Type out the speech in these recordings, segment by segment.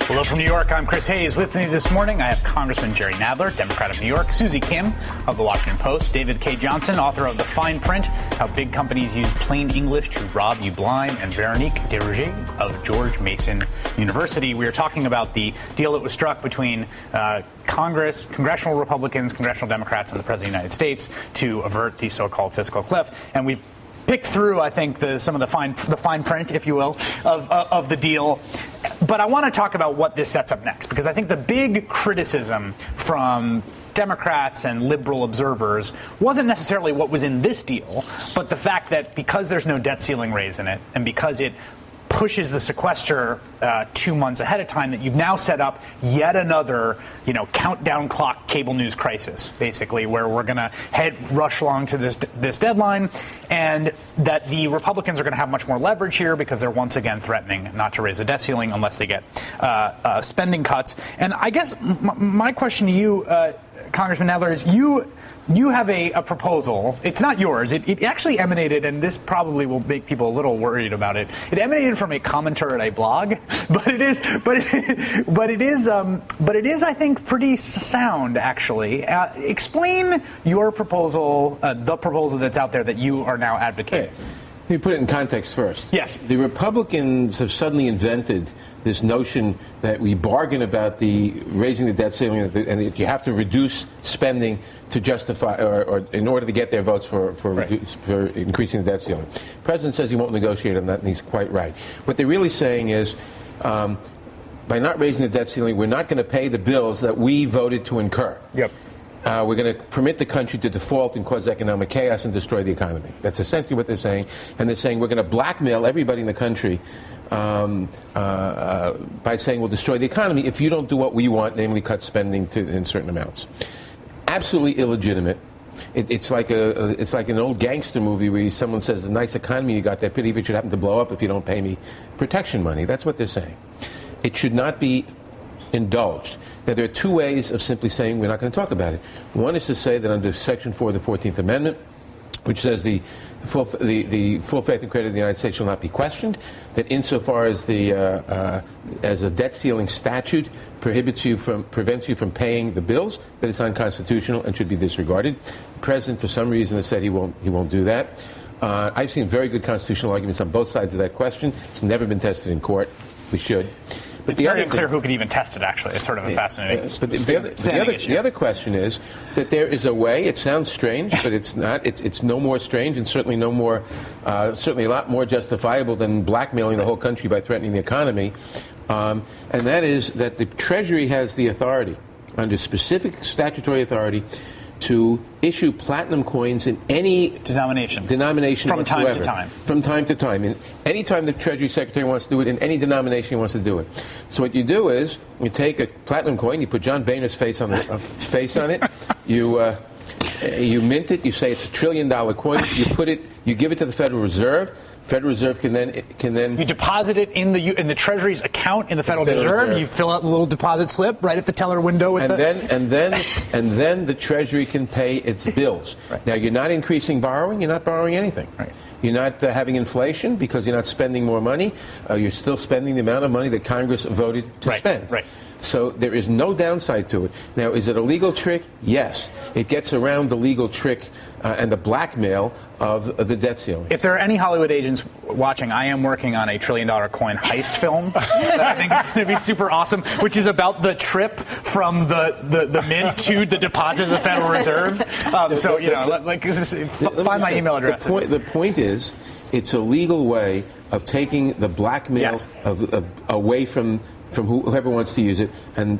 Hello from New York. I'm Chris Hayes. With me this morning, I have Congressman Jerry Nadler, Democrat of New York, Suzy Khimm of the Washington Post, David K. Johnston, author of The Fine Print, How Big Companies Use Plain English to Rob You Blind, and Veronique de Rugy of George Mason University. We are talking about the deal that was struck between congressional Republicans, congressional Democrats, and the President of the United States to avert the so-called fiscal cliff. And we've picked through, I think, some of the fine print, if you will, of the deal. But I want to talk about what this sets up next, because I think the big criticism from Democrats and liberal observers wasn't necessarily what was in this deal, but the fact that because there's no debt ceiling raise in it, and because it pushes the sequester 2 months ahead of time, that you've now set up yet another, countdown clock cable news crisis, basically, where we're going to rush along to this deadline, and that the Republicans are going to have much more leverage here because they're once again threatening not to raise the debt ceiling unless they get spending cuts. And I guess my question to you, Congressman Nadler, is you have a proposal. It's not yours. It actually emanated, and this probably will make people a little worried about it. It emanated from a commenter at a blog, but it is, I think, pretty sound, actually. Explain your proposal, the proposal that's out there that you are now advocating. Let me put it in context first. Yes. The Republicans have suddenly invented this notion that we bargain about the raising the debt ceiling, and that you have to reduce spending to justify, or in order to get their votes for increasing the debt ceiling. The president says he won't negotiate on that, and he's quite right. What they're really saying is, by not raising the debt ceiling, we're not going to pay the bills that we voted to incur. Yep. We're going to permit the country to default and cause economic chaos and destroy the economy. That's essentially what they're saying. And they're saying we're going to blackmail everybody in the country by saying we'll destroy the economy if you don't do what we want, namely cut spending in certain amounts. Absolutely illegitimate. It's like an old gangster movie where someone says, "A nice economy you got there. Pity if it should happen to blow up if you don't pay me protection money." That's what they're saying. It should not be indulged. Now, there are two ways of simply saying we're not going to talk about it. One is to say that under Section 4 of the 14th Amendment, which says the full faith and credit of the United States shall not be questioned, that insofar as as a debt ceiling statute prevents you from paying the bills, that it's unconstitutional and should be disregarded. The president, for some reason, has said he won't do that. I've seen very good constitutional arguments on both sides of that question. It's never been tested in court. We should. But it's very unclear who could even test it, actually. It's sort of a fascinating but the other question is that there is a way. It sounds strange, but it's not. It's no more strange, and certainly no more, certainly a lot more justifiable than blackmailing the whole country by threatening the economy. And that is that the Treasury has the authority, under specific statutory authority, to issue platinum coins in any denomination from whatsoever. From time to time. In any time the Treasury Secretary wants to do it, in any denomination he wants to do it. So what you do is you take a platinum coin, you put John Boehner's face on it, you mint it, you say it's $1 trillion coin, you give it to the Federal Reserve. Federal Reserve can then you deposit it in the Treasury's account in the Federal Reserve. You fill out the little deposit slip right at the teller window. And then the Treasury can pay its bills. Right. Now, you're not increasing borrowing. You're not borrowing anything. Right. You're not having inflation because you're not spending more money. You're still spending the amount of money that Congress voted to spend. Right. So there is no downside to it. Now, is it a legal trick? Yes. It gets around the legal trick and the blackmail of the debt ceiling. If there are any Hollywood agents watching, I am working on a $1 trillion coin heist film that I think is going to be super awesome, which is about the trip from the mint to the deposit of the Federal Reserve. Find my email address. The point is, it's a legal way of taking the blackmail of away from whoever wants to use it, and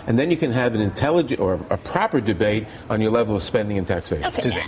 then you can have an intelligent or a proper debate on your level of spending and taxation. Okay.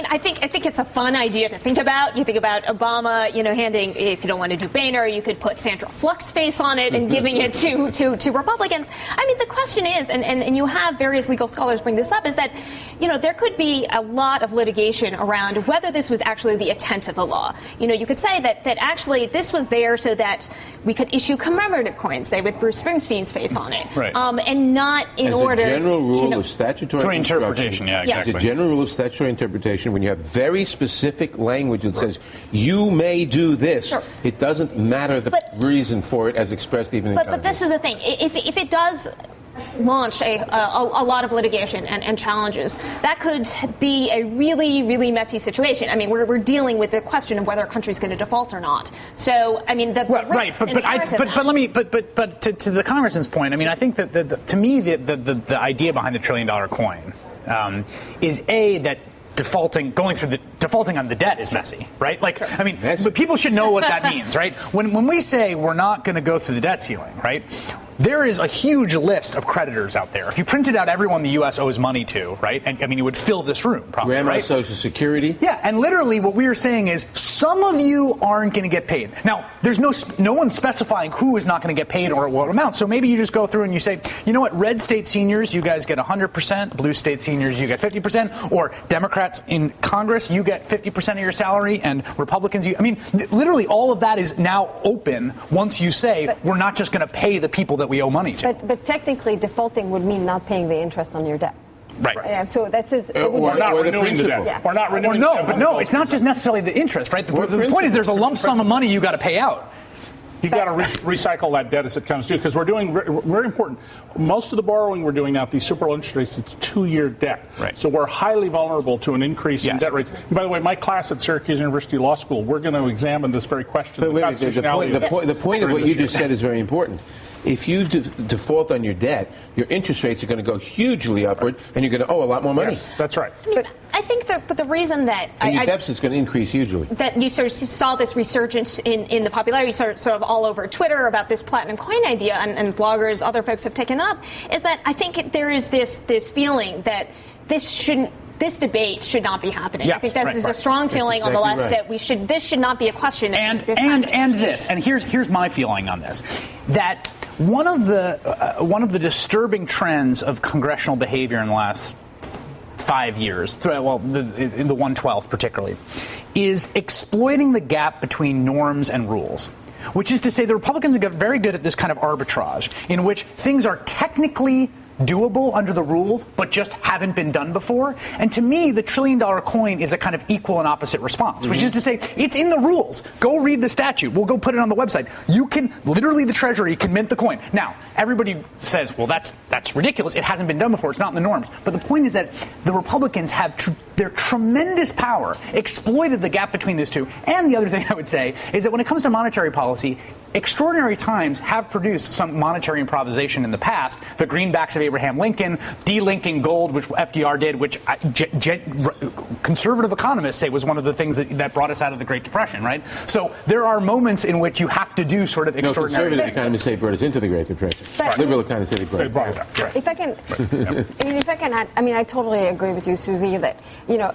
I think it's a fun idea to think about. You think about Obama, handing, if you don't want to do Boehner, you could put Sandra Fluck's face on it and giving it to Republicans. I mean, the question is, and you have various legal scholars bring this up, is that, there could be a lot of litigation around whether this was actually the intent of the law. You could say that actually this was there so that we could issue commemorative type coins, say with Bruce Springsteen's face on it, right. And not in as order. As a general rule of statutory interpretation, yeah, exactly. As a general rule of statutory interpretation, when you have very specific language that says you may do this, sure. It doesn't matter the reason for it as expressed even in Congress. But this is the thing. If it does launch a lot of litigation and challenges, that could be a really, really messy situation. I mean, we're dealing with the question of whether a country is going to default or not. So, I mean, the right, but to the Congressman's point, I mean, I think that to me the idea behind the $1 trillion coin is that defaulting on the debt is messy, right? Like, I mean, but people should know what that means, right? When we say we're not going to go through the debt ceiling, right? There is a huge list of creditors out there. If you printed out everyone the U.S. owes money to, right? And I mean, it would fill this room, probably. Grandma right? Social Security. Yeah, and literally what we are saying is some of you aren't going to get paid. Now, there's no one specifying who is not going to get paid or at what amount. So maybe you just go through and you say, you know what, red state seniors, you guys get 100%. Blue state seniors, you get 50%. Or Democrats in Congress, you get 50% of your salary. And Republicans, literally all of that is now open once you say we're not just going to pay the people that we owe money to. But technically, defaulting would mean not paying the interest on your debt. Right. So that's or not renewing the debt. Yeah. Or not renewing the debt. But no, it's not just necessarily the interest, right? The point is there's a lump sum of money you got to pay out. You've got to recycle that debt as it comes due, because we're doing very important. Most of the borrowing we're doing now at these super low interest rates, it's 2-year debt. Right. So we're highly vulnerable to an increase in debt rates. And by the way, my class at Syracuse University Law School, we're going to examine this very question. But wait, the point of what you just said is very important. If you default on your debt, your interest rates are going to go hugely upward, and you're going to owe a lot more money. Yes, that's right. I think the reason that and your deficit's going to increase hugely. That you sort of saw this resurgence in the popularity sort of all over Twitter about this platinum coin idea, and bloggers, other folks have taken up, is that I think there is this feeling that this debate should not be happening. Yes, I think this is a strong feeling on the left that this should not be a question. And here's my feeling on this, that one of the disturbing trends of congressional behavior in the last 5 years, in the 112th particularly, is exploiting the gap between norms and rules. Which is to say, the Republicans have got very good at this kind of arbitrage, in which things are technically doable under the rules, but just haven't been done before. And to me, the $1 trillion coin is a kind of equal and opposite response, which is to say, it's in the rules. Go read the statute. We'll go put it on the website. You can, literally, the Treasury can mint the coin. Now, everybody says, well, that's ridiculous. It hasn't been done before. It's not in the norms. But the point is that the Republicans have their tremendous power exploited the gap between these two. And the other thing I would say is that when it comes to monetary policy, extraordinary times have produced some monetary improvisation in the past. The greenbacks of Abraham Lincoln, delinking gold, which FDR did, which conservative economists say was one of the things that brought us out of the Great Depression, right? So there are moments in which you have to do sort of extraordinary things. Conservative economists say brought us into the Great Depression. Liberal economists say they brought us out. If I can add, I totally agree with you, Suzy, that,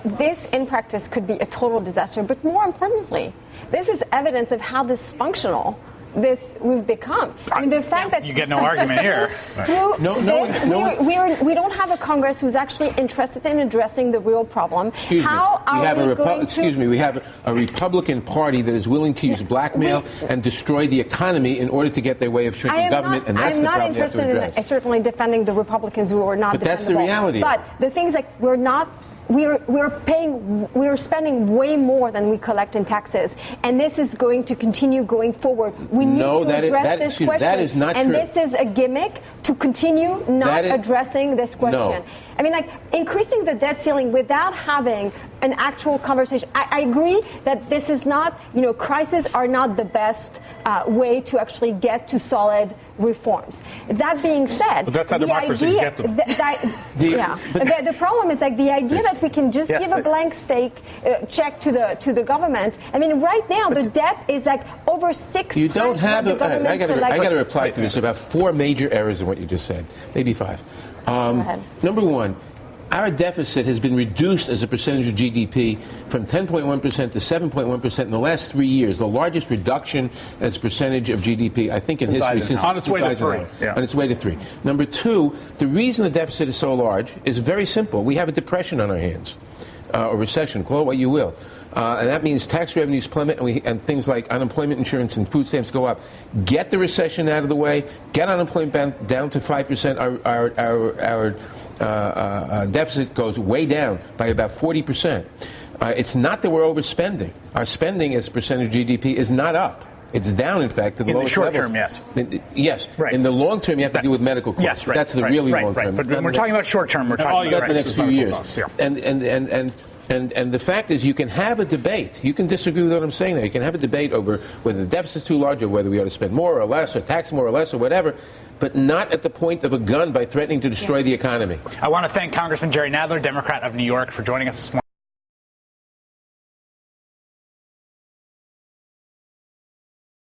this in practice could be a total disaster. But more importantly, this is evidence of how dysfunctional we've become. The fact that you get no argument here. We don't have a Congress who's actually interested in addressing the real problem. We have a Republican Party that is willing to use blackmail and destroy the economy in order to get their way of shrinking government, and that's the problem you have to address. In certainly defending the Republicans who are not But that's the reality. But the things like we're spending way more than we collect in taxes, and this is going to continue going forward. We need to address this question. That is not true. And this is a gimmick to continue not addressing this question. No. Increasing the debt ceiling without having an actual conversation. I agree that this is not, crises are not the best way to actually get to solid reforms. That being said, but that's how democracies get to them. The problem is the idea that we can just give a blank check to the government. Right now the debt is over 6 You don't times have. what the government I got to reply to this about 4 major errors in what you just said, maybe 5. Number one. Our deficit has been reduced as a percentage of GDP from 10.1% to 7.1% in the last 3 years, the largest reduction as a percentage of GDP, I think, in history since on its way to 3. On its way to 3. Number two, the reason the deficit is so large is very simple. We have a depression on our hands. or recession, call it what you will. And that means tax revenues plummet and things like unemployment insurance and food stamps go up. Get the recession out of the way. Get unemployment down to 5%. Our deficit goes way down by about 40%. It's not that we're overspending. Our spending as a percentage of GDP is not up. It's down, in fact, to the lowest levels. In the short term, yes. Yes. Right. In the long term, you have to deal with medical costs. Yes, right. That's the really long term. But when we're talking about short term, we're talking about the next few years. Costs, yeah. And the fact is, you can have a debate. You can disagree with what I'm saying now. You can have a debate over whether the deficit's too large or whether we ought to spend more or less or tax more or less or whatever, but not at the point of a gun by threatening to destroy the economy. I want to thank Congressman Jerry Nadler, Democrat of New York, for joining us this morning.